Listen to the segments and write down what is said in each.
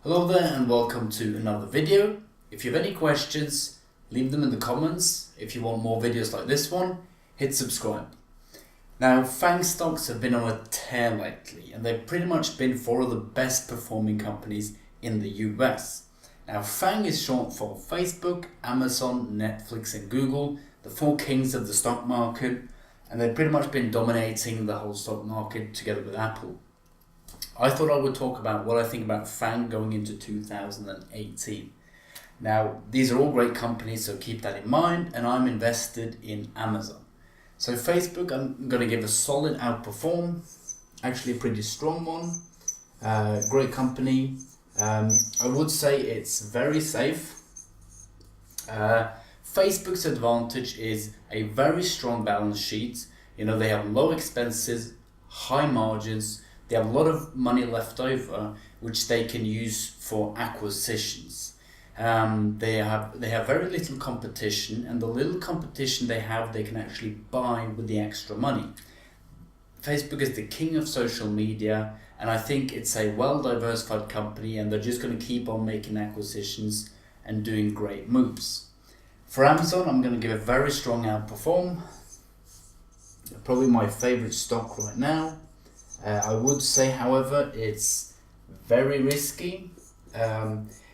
Hello there and welcome to another video. If you have any questions, leave them in the comments. If you want more videos like this one, hit subscribe. Now, FANG stocks have been on a tear lately and they've pretty much been four of the best performing companies in the US. Now, FANG is short for Facebook, Amazon, Netflix and Google, the four kings of the stock market, and they've pretty much been dominating the whole stock market together with Apple. I thought I would talk about what I think about FANG going into 2018. Now, these are all great companies, so keep that in mind, and I'm invested in Amazon. So Facebook, I'm going to give a solid outperform, actually a pretty strong one, great company. I would say it's very safe. Facebook's advantage is a very strong balance sheet. You know, they have low expenses, high margins. They have a lot of money left over, which they can use for acquisitions. They have very little competition, and the little competition they have, they can actually buy with the extra money. Facebook is the king of social media, and I think it's a well-diversified company, and they're just going to keep on making acquisitions and doing great moves. For Amazon, I'm going to give a very strong outperform. Probably my favorite stock right now. I would say, however, it's very risky.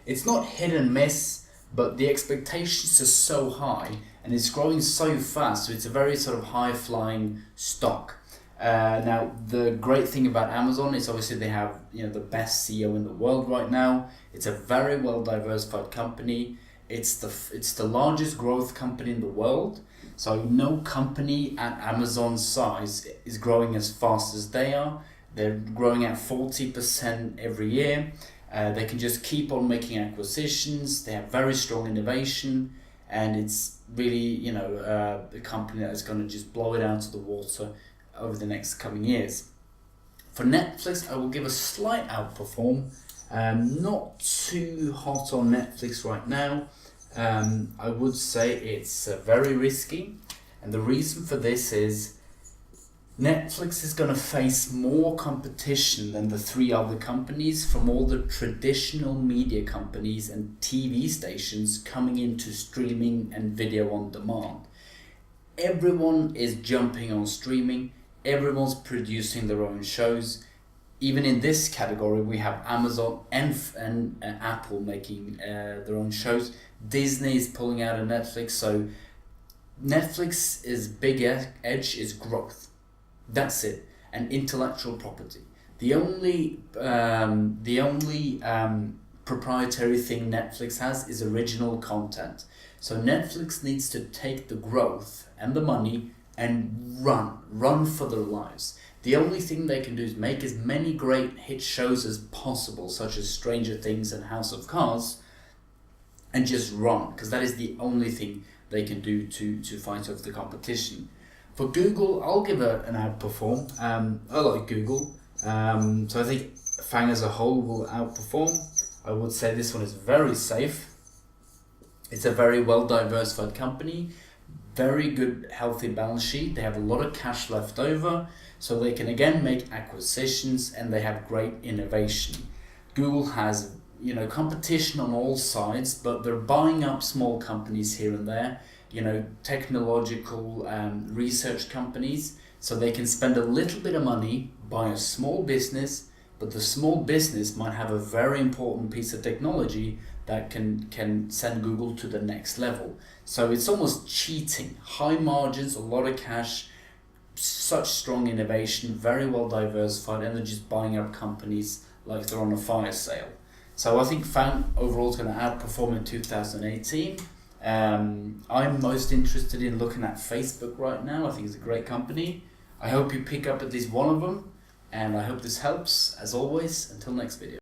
It's not hit and miss, but the expectations are so high and it's growing so fast, so it's a very sort of high-flying stock. Now, the great thing about Amazon is obviously they have, you know, the best CEO in the world right now. It's a very well-diversified company. It's the largest growth company in the world. So no company at Amazon's size is growing as fast as they are. They're growing at 40% every year. They can just keep on making acquisitions. They have very strong innovation, and it's really, you know, a company that is going to just blow it out of the water over the next coming years. For Netflix, I will give a slight outperform. Not too hot on Netflix right now. I would say it's very risky, and the reason for this is Netflix is going to face more competition than the three other companies from all the traditional media companies and TV stations coming into streaming and video on demand. Everyone is jumping on streaming, everyone's producing their own shows. Even in this category, we have Amazon and Apple making their own shows. Disney is pulling out of Netflix, so Netflix's big edge is growth. That's it, and intellectual property. The only proprietary thing Netflix has is original content. So Netflix needs to take the growth and the money and run for their lives. The only thing they can do is make as many great hit shows as possible, such as Stranger Things and House of Cards, and just run, because that is the only thing they can do to fight off the competition. For Google, I'll give an outperform. I like Google, so I think FANG as a whole will outperform. I would say this one is very safe. It's a very well-diversified company, very good, healthy balance sheet. They have a lot of cash left over, so they can again make acquisitions, and they have great innovation. Google has, you know, competition on all sides, but they're buying up small companies here and there, you know, technological research companies, so they can spend a little bit of money, buy a small business, but the small business might have a very important piece of technology that can send Google to the next level. So it's almost cheating. High margins, a lot of cash, such strong innovation, very well diversified, and they're just buying up companies like they're on a fire sale. So I think FANG overall is going to outperform in 2018. I'm most interested in looking at Facebook right now. I think it's a great company. I hope you pick up at least one of them, and I hope this helps. As always, until next video.